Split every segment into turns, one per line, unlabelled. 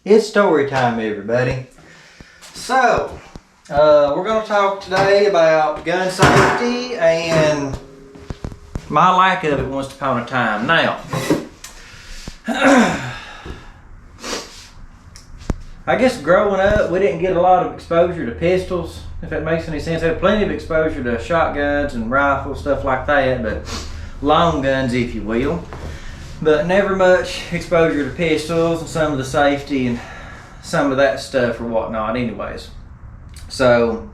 It's story time, everybody. So, we're going to talk today about gun safety and my lack of it once upon a time. Now, I guess growing up, we didn't get a lot of exposure to pistols, if that makes any sense. I had plenty of exposure to shotguns and rifles, stuff like that, but long guns, if you will. But never much exposure to pistols and some of the safety and some of that stuff or whatnot anyways. So,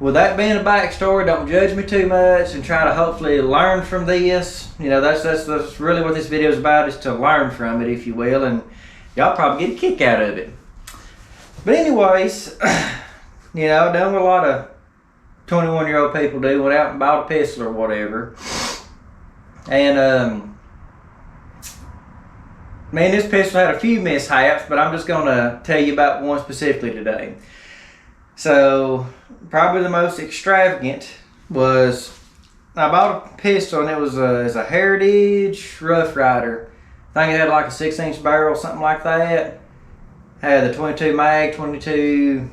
with that being a backstory, don't judge me too much and try to hopefully learn from this. You know, that's really what this video is about, is to learn from it, if you will, and y'all probably get a kick out of it. But anyways, you know, done what a lot of 21-year-old people do, went out and bought a pistol or whatever. And, man, this pistol had a few mishaps, but I'm just going to tell you about one specifically today. So, probably the most extravagant was, I bought a pistol and it was a Heritage Rough Rider. I think it had like a 6-inch barrel, something like that. Had the 22 mag, 22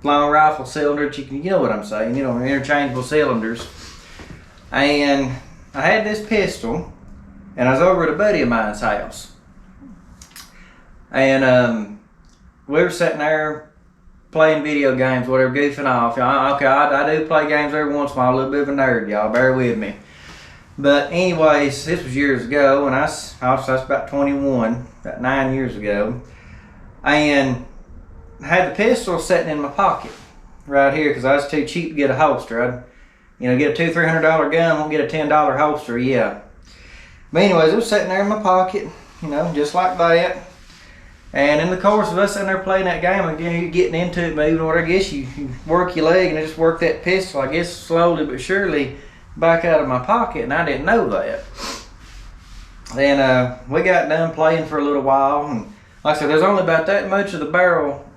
long rifle cylinder. You know what I'm saying, you know, interchangeable cylinders. And I had this pistol and I was over at a buddy of mine's house. And we were sitting there playing video games, whatever, goofing off. Okay, I do play games every once in a while, a little bit of a nerd, y'all, bear with me. But anyways, this was years ago, and I was about 21, about 9 years ago. And I had the pistol sitting in my pocket right here because I was too cheap to get a holster. I'd, you know, get a $200-300 gun, won't get a $10 holster, yeah. But anyways, it was sitting there in my pocket, you know, just like that. And in the course of us sitting there playing that game, again, you're getting into it, moving, or I guess you work your leg and just work that pistol, I guess slowly but surely, back out of my pocket, and I didn't know that. And we got done playing for a little while, and like I said, there's only about that much of the barrel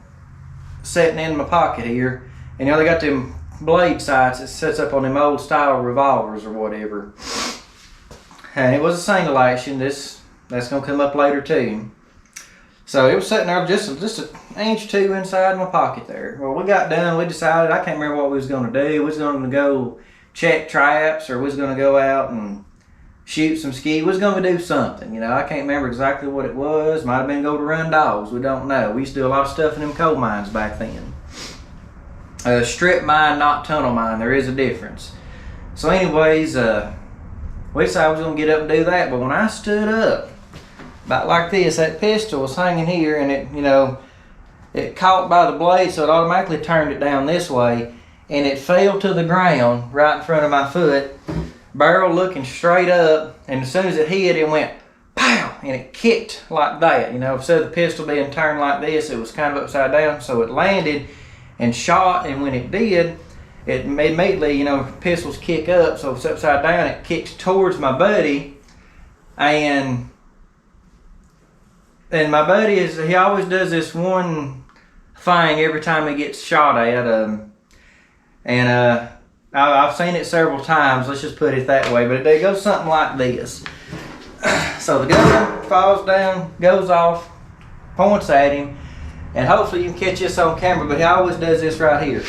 sitting in my pocket here. And you know, they got them blade sights that sets up on them old style revolvers or whatever. And it was a single action. That's gonna come up later too. So it was sitting there just an inch or two inside my pocket there. Well, we got done, we decided, I can't remember what we was gonna do. We was gonna go check traps, or we was gonna go out and shoot some ski. We was gonna do something, you know. I can't remember exactly what it was. Might have been go to run dogs, we don't know. We used to do a lot of stuff in them coal mines back then. Strip mine, not tunnel mine, there is a difference. So anyways, we decided we was gonna get up and do that, but when I stood up, about like this, that pistol was hanging here, and it, you know, it caught by the blade, so it automatically turned it down this way, and it fell to the ground right in front of my foot, barrel looking straight up, and as soon as it hit, it went pow, and it kicked like that. You know, instead of the pistol being turned like this, it was kind of upside down, so it landed and shot, and when it did, it immediately, you know, pistols kick up, so it's upside down, it kicks towards my buddy, and my buddy he always does this one thing every time he gets shot at, and I've seen it several times, let's just put it that way, but it goes something like this. So the gun falls down, goes off, points at him, and hopefully you can catch this on camera, but he always does this right here.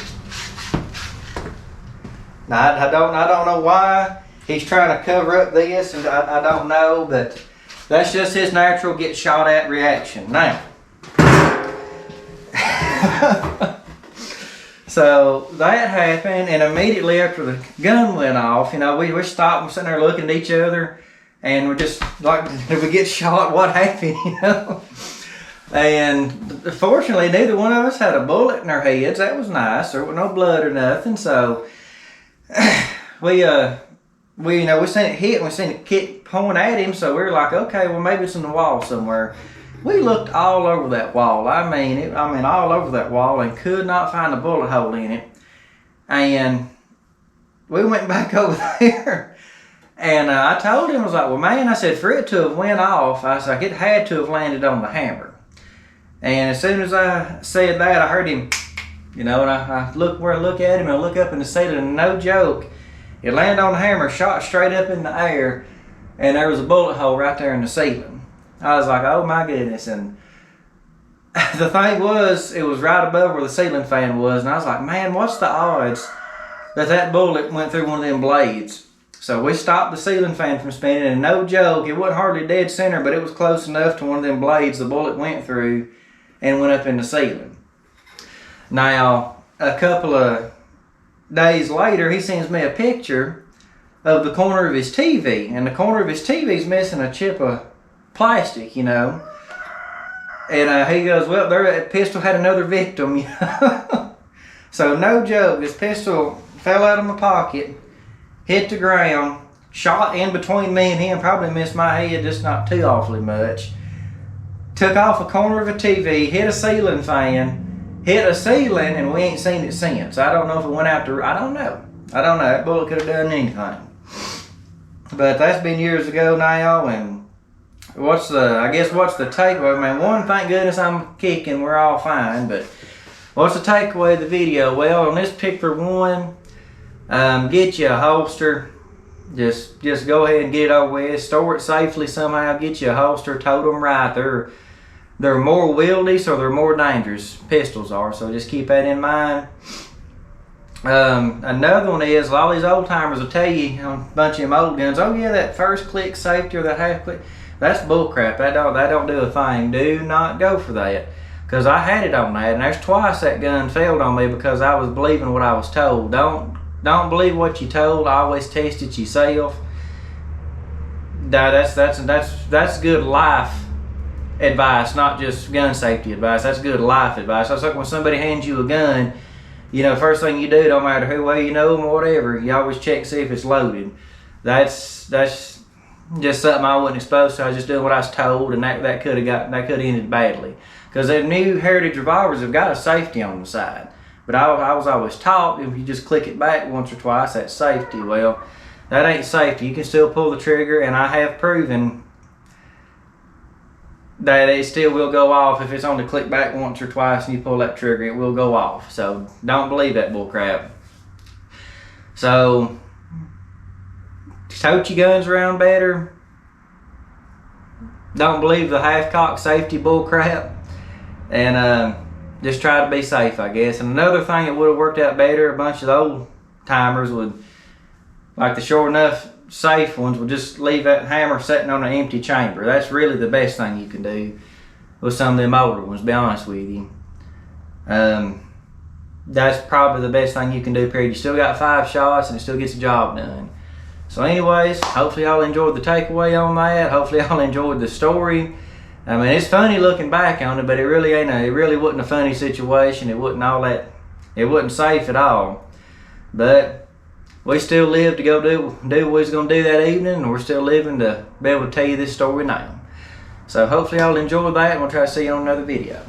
Now I don't know why he's trying to cover up this, and I don't know, but that's just his natural get shot at reaction. Now, so that happened, and immediately after the gun went off, you know, we stopped and sitting there looking at each other, and we're just like, did we get shot? What happened, you know? And fortunately, neither one of us had a bullet in our heads. That was nice. There was no blood or nothing. So we seen it hit, and we seen it kick, point at him, so we were like, okay, well, maybe it's in the wall somewhere. We looked all over that wall. I mean, all over that wall, and could not find a bullet hole in it. And we went back over there, and I told him, I was like, well, man, I said, for it to have went off, I was like, it had to have landed on the hammer. And as soon as I said that, I heard him, you know, and I look at him, and I look up in the ceiling, and no joke, it landed on the hammer, shot straight up in the air, and there was a bullet hole right there in the ceiling. I was like, oh my goodness. And the thing was, it was right above where the ceiling fan was, and I was like, man, what's the odds that that bullet went through one of them blades? So we stopped the ceiling fan from spinning, and no joke, it wasn't hardly dead center, but it was close enough to one of them blades the bullet went through and went up in the ceiling. Now, a couple of days later, he sends me a picture of the corner of his TV, and the corner of his TV's missing a chip of plastic, you know. And he goes, well, that pistol had another victim, you know. So no joke, this pistol fell out of my pocket, hit the ground, shot in between me and him, probably missed my head, just not too awfully much. Took off a corner of a TV, hit a ceiling fan, hit a ceiling, and we ain't seen it since. I don't know if it went out to, I don't know. That bullet could have done anything. But that's been years ago now, and what's the takeaway? Man, one, thank goodness I'm kicking, we're all fine, but what's the takeaway of the video? Well, on this particular one, get you a holster. Just go ahead and get it over with. Store it safely somehow. Get you a holster. Tote them right. They're more wieldy, so they're more dangerous. Pistols are. So just keep that in mind. Another one is, a lot of these old timers will tell you on a bunch of them old guns, oh yeah, that first click safety or that half click, that's bullcrap. That don't do a thing. Do not go for that. Because I had it on that, and there's twice that gun failed on me because I was believing what I was told. Don't believe what you told. Always test it yourself. That's good life advice, not just gun safety advice. That's good life advice. That's like when somebody hands you a gun, you know, first thing you do, don't matter who way you know them or whatever, you always check to see if it's loaded. That's just something I wasn't exposed to. I was just doing what I was told, and that could have ended badly. Because the new Heritage revolvers have got a safety on the side. But I was always taught if you just click it back once or twice, that's safety. Well, that ain't safety. You can still pull the trigger, and I have proven that it still will go off if it's only click back once or twice and you pull that trigger, it will go off. So don't believe that bull crap. So tote your guns around better. Don't believe the half-cock safety bull crap. And just try to be safe, I guess. And another thing that would have worked out better, a bunch of the old timers would, like the sure enough safe ones, would just leave that hammer sitting on an empty chamber. That's really the best thing you can do with some of them older ones, to be honest with you. That's probably the best thing you can do, period. You still got 5 shots and it still gets the job done. So anyways, hopefully y'all enjoyed the takeaway on that. Hopefully y'all enjoyed the story. I mean, it's funny looking back on it, but it really wasn't a funny situation. It wasn't safe at all. But we still live to go do what we was gonna do that evening, and we're still living to be able to tell you this story now. So hopefully y'all enjoyed that, and we'll try to see you on another video.